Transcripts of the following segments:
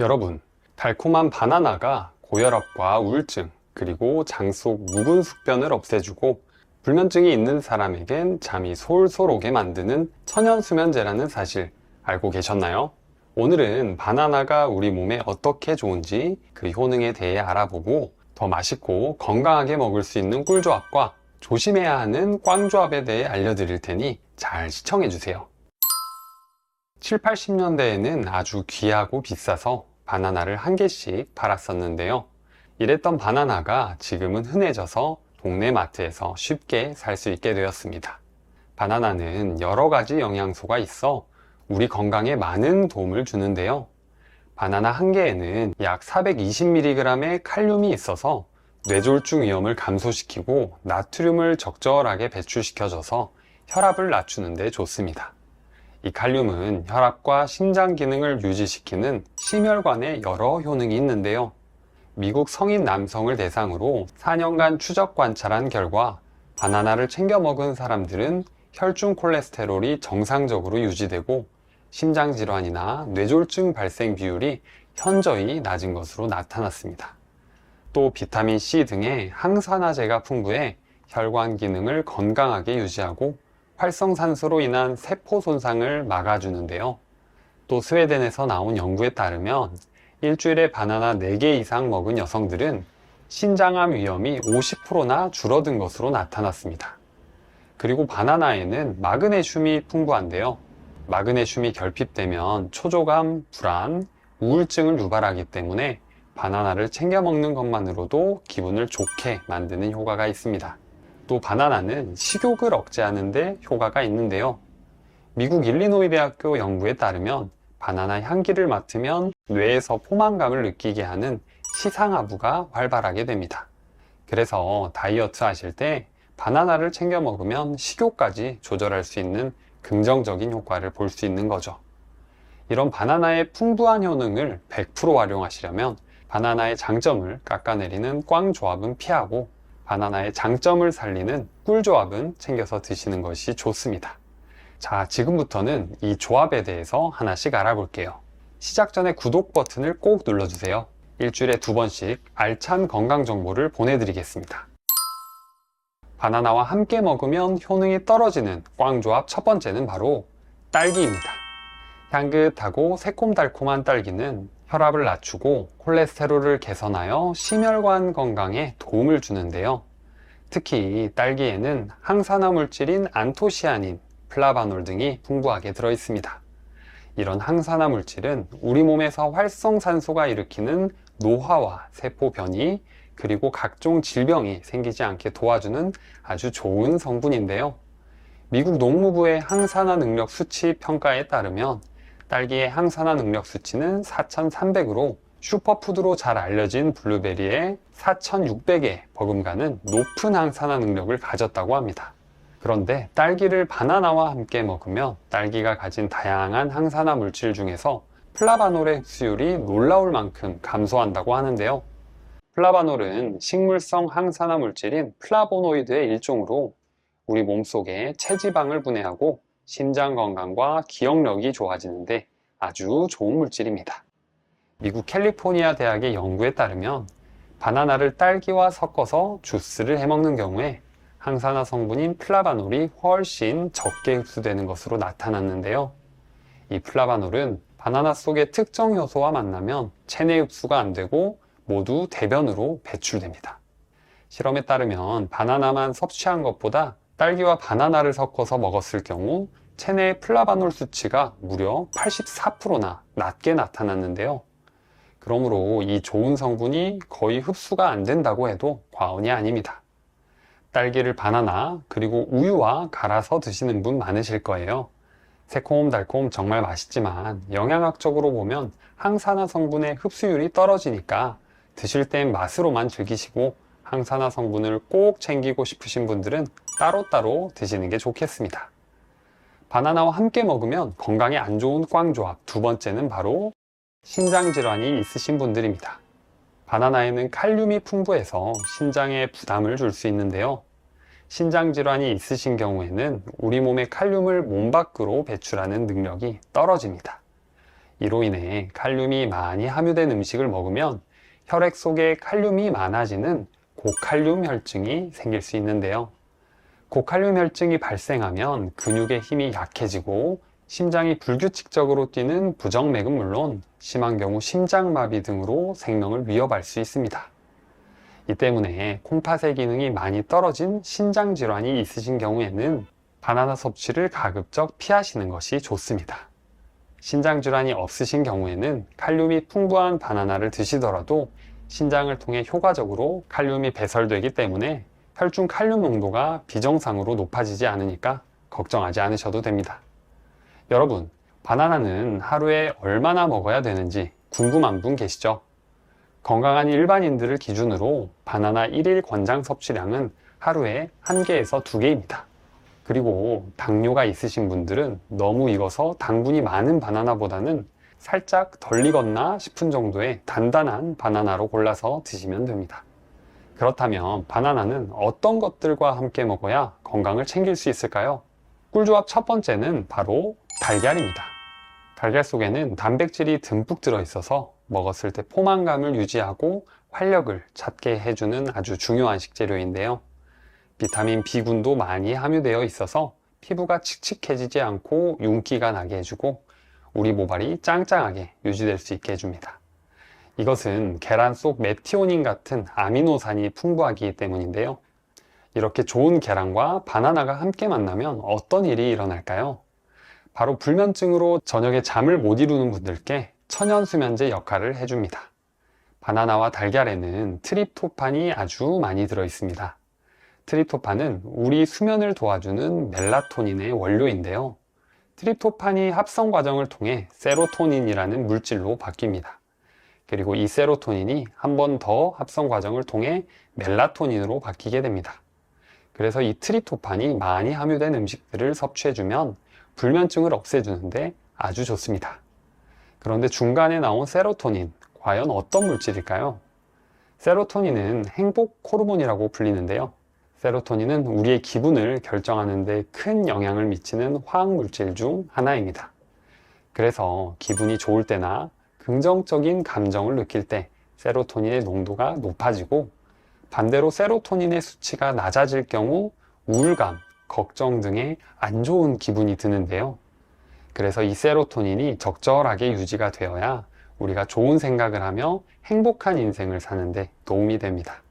여러분, 달콤한 바나나가 고혈압과 우울증, 그리고 장 속 묵은 숙변을 없애주고 불면증이 있는 사람에겐 잠이 솔솔 오게 만드는 천연수면제라는 사실 알고 계셨나요? 오늘은 바나나가 우리 몸에 어떻게 좋은지 그 효능에 대해 알아보고 더 맛있고 건강하게 먹을 수 있는 꿀조합과 조심해야 하는 꽝조합에 대해 알려드릴 테니 잘 시청해주세요. 7, 80년대에는 아주 귀하고 비싸서 바나나를 한 개씩 팔았었는데요. 이랬던 바나나가 지금은 흔해져서 동네 마트에서 쉽게 살 수 있게 되었습니다. 바나나는 여러 가지 영양소가 있어 우리 건강에 많은 도움을 주는데요. 바나나 한 개에는 약 420mg의 칼륨이 있어서 뇌졸중 위험을 감소시키고 나트륨을 적절하게 배출시켜줘서 혈압을 낮추는 데 좋습니다. 이 칼륨은 혈압과 심장 기능을 유지시키는 심혈관에 여러 효능이 있는데요. 미국 성인 남성을 대상으로 4년간 추적 관찰한 결과 바나나를 챙겨 먹은 사람들은 혈중 콜레스테롤이 정상적으로 유지되고 심장질환이나 뇌졸중 발생 비율이 현저히 낮은 것으로 나타났습니다. 또 비타민C 등의 항산화제가 풍부해 혈관 기능을 건강하게 유지하고 활성산소로 인한 세포 손상을 막아주는데요. 또 스웨덴에서 나온 연구에 따르면 일주일에 바나나 4개 이상 먹은 여성들은 신장암 위험이 50%나 줄어든 것으로 나타났습니다. 그리고 바나나에는 마그네슘이 풍부한데요. 마그네슘이 결핍되면 초조감, 불안, 우울증을 유발하기 때문에 바나나를 챙겨 먹는 것만으로도 기분을 좋게 만드는 효과가 있습니다. 또 바나나는 식욕을 억제하는 데 효과가 있는데요. 미국 일리노이 대학교 연구에 따르면 바나나 향기를 맡으면 뇌에서 포만감을 느끼게 하는 시상하부가 활발하게 됩니다. 그래서 다이어트 하실 때 바나나를 챙겨 먹으면 식욕까지 조절할 수 있는 긍정적인 효과를 볼 수 있는 거죠. 이런 바나나의 풍부한 효능을 100% 활용하시려면 바나나의 장점을 깎아내리는 꽝 조합은 피하고 바나나의 장점을 살리는 꿀 조합은 챙겨서 드시는 것이 좋습니다. 자, 지금부터는 이 조합에 대해서 하나씩 알아볼게요. 시작 전에 구독 버튼을 꼭 눌러주세요. 일주일에 2번씩 알찬 건강 정보를 보내드리겠습니다. 바나나와 함께 먹으면 효능이 떨어지는 꽝 조합 첫 번째는 바로 딸기입니다. 향긋하고 새콤달콤한 딸기는 혈압을 낮추고 콜레스테롤을 개선하여 심혈관 건강에 도움을 주는데요. 특히 딸기에는 항산화 물질인 안토시아닌, 플라바놀 등이 풍부하게 들어있습니다. 이런 항산화 물질은 우리 몸에서 활성산소가 일으키는 노화와 세포 변이, 그리고 각종 질병이 생기지 않게 도와주는 아주 좋은 성분인데요. 미국 농무부의 항산화 능력 수치 평가에 따르면 딸기의 항산화 능력 수치는 4300으로 슈퍼푸드로 잘 알려진 블루베리의 4600에 버금가는 높은 항산화 능력을 가졌다고 합니다. 그런데 딸기를 바나나와 함께 먹으면 딸기가 가진 다양한 항산화 물질 중에서 플라바놀의 흡수율이 놀라울 만큼 감소한다고 하는데요. 플라바놀은 식물성 항산화 물질인 플라보노이드의 일종으로 우리 몸속에 체지방을 분해하고 심장 건강과 기억력이 좋아지는데 아주 좋은 물질입니다. 미국 캘리포니아 대학의 연구에 따르면 바나나를 딸기와 섞어서 주스를 해먹는 경우에 항산화 성분인 플라바놀이 훨씬 적게 흡수되는 것으로 나타났는데요. 이 플라바놀은 바나나 속의 특정 효소와 만나면 체내 흡수가 안 되고 모두 대변으로 배출됩니다. 실험에 따르면 바나나만 섭취한 것보다 딸기와 바나나를 섞어서 먹었을 경우 체내 플라바놀 수치가 무려 84%나 낮게 나타났는데요. 그러므로 이 좋은 성분이 거의 흡수가 안 된다고 해도 과언이 아닙니다. 딸기를 바나나 그리고 우유와 갈아서 드시는 분 많으실 거예요. 새콤달콤 정말 맛있지만 영양학적으로 보면 항산화 성분의 흡수율이 떨어지니까 드실 땐 맛으로만 즐기시고 항산화 성분을 꼭 챙기고 싶으신 분들은 따로따로 드시는 게 좋겠습니다. 바나나와 함께 먹으면 건강에 안 좋은 꽝조합 두 번째는 바로 신장질환이 있으신 분들입니다. 바나나에는 칼륨이 풍부해서 신장에 부담을 줄 수 있는데요. 신장질환이 있으신 경우에는 우리 몸의 칼륨을 몸 밖으로 배출하는 능력이 떨어집니다. 이로 인해 칼륨이 많이 함유된 음식을 먹으면 혈액 속에 칼륨이 많아지는 고칼륨 혈증이 생길 수 있는데요. 고칼륨 혈증이 발생하면 근육의 힘이 약해지고 심장이 불규칙적으로 뛰는 부정맥은 물론 심한 경우 심장마비 등으로 생명을 위협할 수 있습니다. 이 때문에 콩팥의 기능이 많이 떨어진 신장질환이 있으신 경우에는 바나나 섭취를 가급적 피하시는 것이 좋습니다. 신장질환이 없으신 경우에는 칼륨이 풍부한 바나나를 드시더라도 신장을 통해 효과적으로 칼륨이 배설되기 때문에 혈중 칼륨 농도가 비정상으로 높아지지 않으니까 걱정하지 않으셔도 됩니다. 여러분, 바나나는 하루에 얼마나 먹어야 되는지 궁금한 분 계시죠? 건강한 일반인들을 기준으로 바나나 1일 권장 섭취량은 하루에 1개에서 2개입니다. 그리고 당뇨가 있으신 분들은 너무 익어서 당분이 많은 바나나보다는 살짝 덜 익었나 싶은 정도의 단단한 바나나로 골라서 드시면 됩니다. 그렇다면 바나나는 어떤 것들과 함께 먹어야 건강을 챙길 수 있을까요? 꿀조합 첫 번째는 바로 달걀입니다. 달걀 속에는 단백질이 듬뿍 들어있어서 먹었을 때 포만감을 유지하고 활력을 찾게 해주는 아주 중요한 식재료인데요. 비타민 B군도 많이 함유되어 있어서 피부가 칙칙해지지 않고 윤기가 나게 해주고 우리 모발이 짱짱하게 유지될 수 있게 해줍니다. 이것은 계란 속 메티오닌 같은 아미노산이 풍부하기 때문인데요. 이렇게 좋은 계란과 바나나가 함께 만나면 어떤 일이 일어날까요? 바로 불면증으로 저녁에 잠을 못 이루는 분들께 천연수면제 역할을 해줍니다. 바나나와 달걀에는 트립토판이 아주 많이 들어 있습니다. 트립토판은 우리 수면을 도와주는 멜라토닌의 원료인데요. 트립토판이 합성 과정을 통해 세로토닌이라는 물질로 바뀝니다. 그리고 이 세로토닌이 한 번 더 합성 과정을 통해 멜라토닌으로 바뀌게 됩니다. 그래서 이 트립토판이 많이 함유된 음식들을 섭취해주면 불면증을 없애주는데 아주 좋습니다. 그런데 중간에 나온 세로토닌, 과연 어떤 물질일까요? 세로토닌은 행복 호르몬이라고 불리는데요. 세로토닌은 우리의 기분을 결정하는 데 큰 영향을 미치는 화학물질 중 하나입니다. 그래서 기분이 좋을 때나 긍정적인 감정을 느낄 때 세로토닌의 농도가 높아지고 반대로 세로토닌의 수치가 낮아질 경우 우울감, 걱정 등의 안 좋은 기분이 드는데요. 그래서 이 세로토닌이 적절하게 유지가 되어야 우리가 좋은 생각을 하며 행복한 인생을 사는데 도움이 됩니다.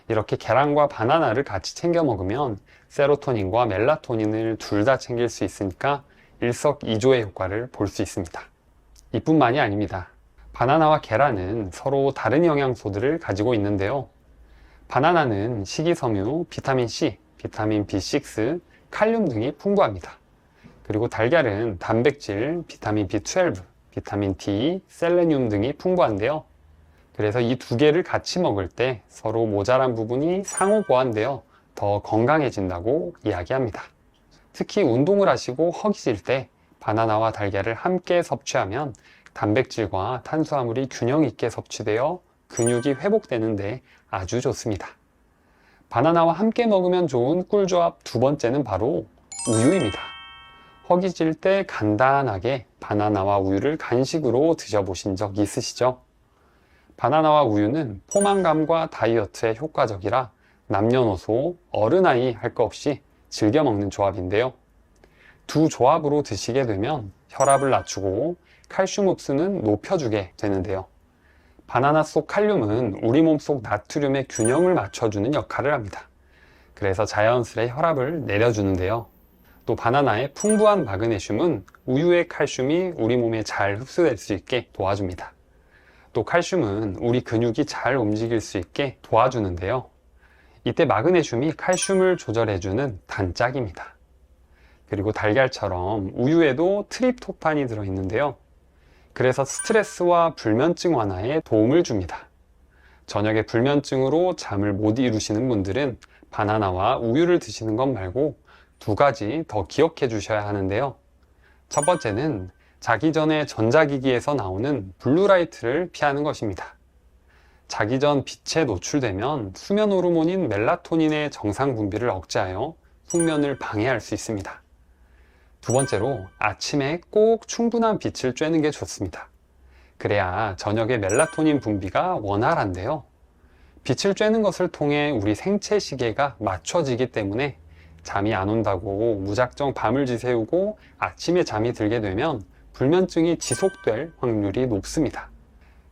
이렇게 계란과 바나나를 같이 챙겨 먹으면 세로토닌과 멜라토닌을 둘 다 챙길 수 있으니까 일석이조의 효과를 볼 수 있습니다. 이뿐만이 아닙니다. 바나나와 계란은 서로 다른 영양소들을 가지고 있는데요. 바나나는 식이섬유, 비타민 C, 비타민 B6, 칼륨 등이 풍부합니다. 그리고 달걀은 단백질, 비타민 B12, 비타민 D, 셀레늄 등이 풍부한데요. 그래서 이 두 개를 같이 먹을 때 서로 모자란 부분이 상호 보완되어 더 건강해진다고 이야기합니다. 특히 운동을 하시고 허기질 때 바나나와 달걀을 함께 섭취하면 단백질과 탄수화물이 균형 있게 섭취되어 근육이 회복되는데 아주 좋습니다. 바나나와 함께 먹으면 좋은 꿀조합 두 번째는 바로 우유입니다. 허기질 때 간단하게 바나나와 우유를 간식으로 드셔보신 적 있으시죠? 바나나와 우유는 포만감과 다이어트에 효과적이라 남녀노소, 어른아이 할 것 없이 즐겨 먹는 조합인데요. 두 조합으로 드시게 되면 혈압을 낮추고 칼슘 흡수는 높여주게 되는데요. 바나나 속 칼륨은 우리 몸 속 나트륨의 균형을 맞춰주는 역할을 합니다. 그래서 자연스레 혈압을 내려주는데요. 또 바나나의 풍부한 마그네슘은 우유의 칼슘이 우리 몸에 잘 흡수될 수 있게 도와줍니다. 또 칼슘은 우리 근육이 잘 움직일 수 있게 도와주는데요. 이때 마그네슘이 칼슘을 조절해주는 단짝입니다. 그리고 달걀처럼 우유에도 트립토판이 들어있는데요. 그래서 스트레스와 불면증 완화에 도움을 줍니다. 저녁에 불면증으로 잠을 못 이루시는 분들은 바나나와 우유를 드시는 것 말고 두 가지 더 기억해 주셔야 하는데요. 첫 번째는 자기 전에 전자기기에서 나오는 블루라이트를 피하는 것입니다. 자기 전 빛에 노출되면 수면 호르몬인 멜라토닌의 정상 분비를 억제하여 숙면을 방해할 수 있습니다. 두 번째로 아침에 꼭 충분한 빛을 쬐는 게 좋습니다. 그래야 저녁에 멜라토닌 분비가 원활한데요. 빛을 쬐는 것을 통해 우리 생체 시계가 맞춰지기 때문에 잠이 안 온다고 무작정 밤을 지새우고 아침에 잠이 들게 되면 불면증이 지속될 확률이 높습니다.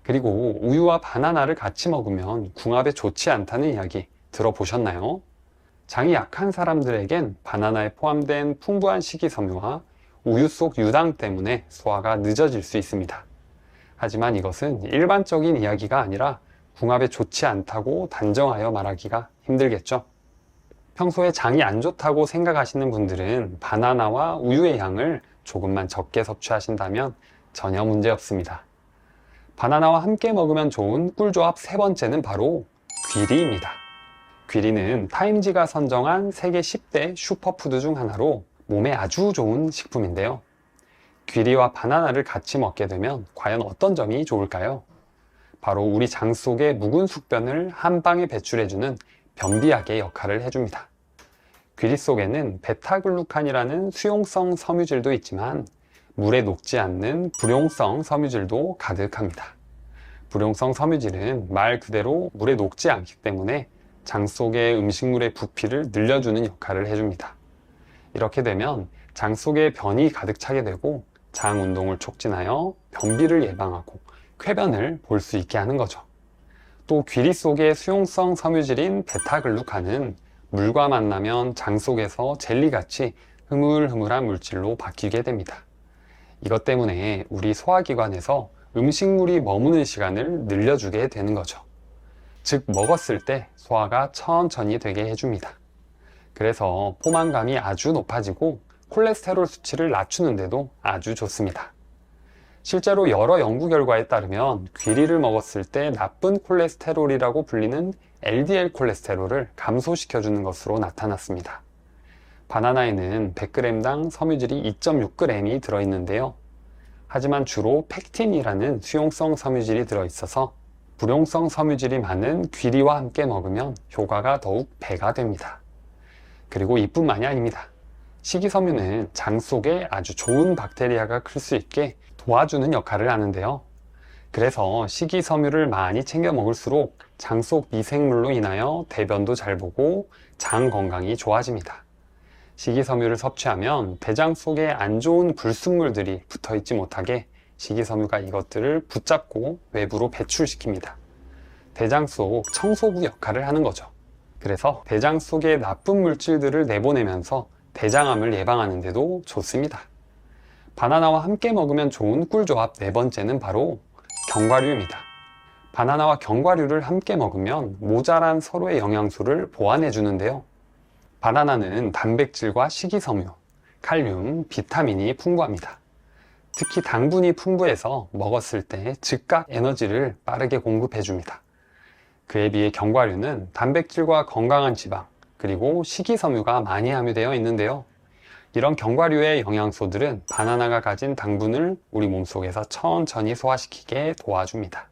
그리고 우유와 바나나를 같이 먹으면 궁합에 좋지 않다는 이야기 들어보셨나요? 장이 약한 사람들에겐 바나나에 포함된 풍부한 식이섬유와 우유 속 유당 때문에 소화가 늦어질 수 있습니다. 하지만 이것은 일반적인 이야기가 아니라 궁합에 좋지 않다고 단정하여 말하기가 힘들겠죠. 평소에 장이 안 좋다고 생각하시는 분들은 바나나와 우유의 양을 조금만 적게 섭취하신다면 전혀 문제 없습니다. 바나나와 함께 먹으면 좋은 꿀조합 세 번째는 바로 귀리입니다. 귀리는 타임지가 선정한 세계 10대 슈퍼푸드 중 하나로 몸에 아주 좋은 식품인데요. 귀리와 바나나를 같이 먹게 되면 과연 어떤 점이 좋을까요? 바로 우리 장 속의 묵은 숙변을 한 방에 배출해주는 변비약의 역할을 해줍니다. 귀리 속에는 베타글루칸이라는 수용성 섬유질도 있지만 물에 녹지 않는 불용성 섬유질도 가득합니다. 불용성 섬유질은 말 그대로 물에 녹지 않기 때문에 장 속의 음식물의 부피를 늘려주는 역할을 해줍니다. 이렇게 되면 장 속에 변이 가득 차게 되고 장 운동을 촉진하여 변비를 예방하고 쾌변을 볼 수 있게 하는 거죠. 또 귀리 속의 수용성 섬유질인 베타글루칸은 물과 만나면 장 속에서 젤리같이 흐물흐물한 물질로 바뀌게 됩니다. 이것 때문에 우리 소화기관에서 음식물이 머무는 시간을 늘려주게 되는 거죠. 즉 먹었을 때 소화가 천천히 되게 해줍니다. 그래서 포만감이 아주 높아지고 콜레스테롤 수치를 낮추는데도 아주 좋습니다. 실제로 여러 연구 결과에 따르면 귀리를 먹었을 때 나쁜 콜레스테롤이라고 불리는 LDL 콜레스테롤을 감소시켜주는 것으로 나타났습니다. 바나나에는 100g당 섬유질이 2.6g이 들어있는데요. 하지만 주로 펙틴이라는 수용성 섬유질이 들어있어서 불용성 섬유질이 많은 귀리와 함께 먹으면 효과가 더욱 배가 됩니다. 그리고 이뿐만이 아닙니다. 식이섬유는 장 속에 아주 좋은 박테리아가 클 수 있게 도와주는 역할을 하는데요. 그래서 식이섬유를 많이 챙겨 먹을수록 장 속 미생물로 인하여 대변도 잘 보고 장 건강이 좋아집니다. 식이섬유를 섭취하면 대장 속에 안 좋은 불순물들이 붙어 있지 못하게 식이섬유가 이것들을 붙잡고 외부로 배출시킵니다. 대장 속 청소부 역할을 하는 거죠. 그래서 대장 속에 나쁜 물질들을 내보내면서 대장암을 예방하는 데도 좋습니다. 바나나와 함께 먹으면 좋은 꿀조합 네 번째는 바로 견과류입니다. 바나나와 견과류를 함께 먹으면 모자란 서로의 영양소를 보완해 주는데요. 바나나는 단백질과 식이섬유, 칼륨, 비타민이 풍부합니다. 특히 당분이 풍부해서 먹었을 때 즉각 에너지를 빠르게 공급해 줍니다. 그에 비해 견과류는 단백질과 건강한 지방, 그리고 식이섬유가 많이 함유되어 있는데요. 이런 견과류의 영양소들은 바나나가 가진 당분을 우리 몸속에서 천천히 소화시키게 도와줍니다.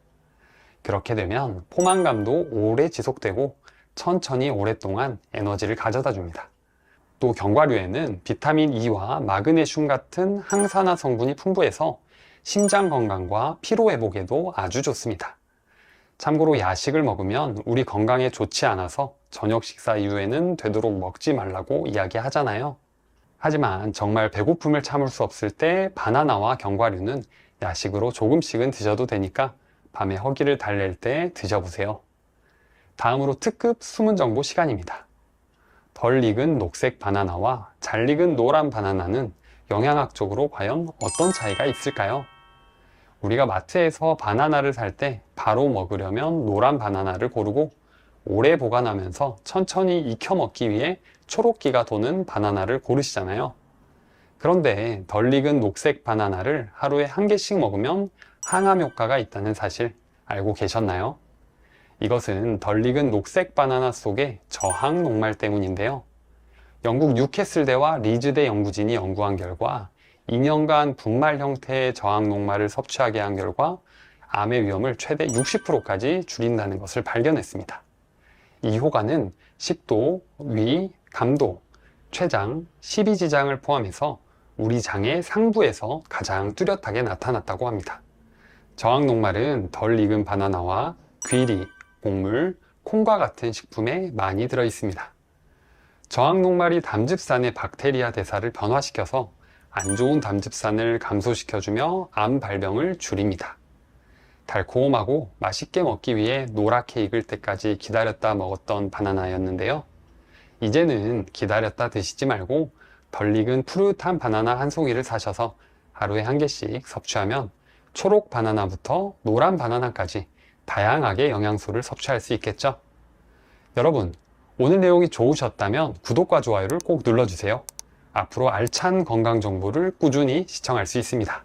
그렇게 되면 포만감도 오래 지속되고 천천히 오랫동안 에너지를 가져다 줍니다. 또 견과류에는 비타민 E와 마그네슘 같은 항산화 성분이 풍부해서 심장 건강과 피로 회복에도 아주 좋습니다. 참고로 야식을 먹으면 우리 건강에 좋지 않아서 저녁 식사 이후에는 되도록 먹지 말라고 이야기하잖아요. 하지만 정말 배고픔을 참을 수 없을 때 바나나와 견과류는 야식으로 조금씩은 드셔도 되니까 밤에 허기를 달랠 때 드셔보세요. 다음으로 특급 숨은 정보 시간입니다. 덜 익은 녹색 바나나와 잘 익은 노란 바나나는 영양학적으로 과연 어떤 차이가 있을까요? 우리가 마트에서 바나나를 살 때 바로 먹으려면 노란 바나나를 고르고 오래 보관하면서 천천히 익혀 먹기 위해 초록기가 도는 바나나를 고르시잖아요. 그런데 덜 익은 녹색 바나나를 하루에 한 개씩 먹으면 항암 효과가 있다는 사실 알고 계셨나요? 이것은 덜 익은 녹색 바나나 속의 저항 녹말 때문인데요. 영국 뉴캐슬대와 리즈대 연구진이 연구한 결과 2년간 분말 형태의 저항 녹말을 섭취하게 한 결과 암의 위험을 최대 60%까지 줄인다는 것을 발견했습니다. 이 효과는 식도, 위, 감도, 췌장, 십이지장을 포함해서 우리 장의 상부에서 가장 뚜렷하게 나타났다고 합니다. 저항녹말은 덜 익은 바나나와 귀리, 곡물, 콩과 같은 식품에 많이 들어 있습니다. 저항녹말이 담즙산의 박테리아 대사를 변화시켜서 안 좋은 담즙산을 감소시켜주며 암 발병을 줄입니다. 달콤하고 맛있게 먹기 위해 노랗게 익을 때까지 기다렸다 먹었던 바나나였는데요. 이제는 기다렸다 드시지 말고 덜 익은 푸릇한 바나나 한 송이를 사셔서 하루에 한 개씩 섭취하면 초록 바나나부터 노란 바나나까지 다양하게 영양소를 섭취할 수 있겠죠? 여러분, 오늘 내용이 좋으셨다면 구독과 좋아요를 꼭 눌러주세요. 앞으로 알찬 건강 정보를 꾸준히 시청할 수 있습니다.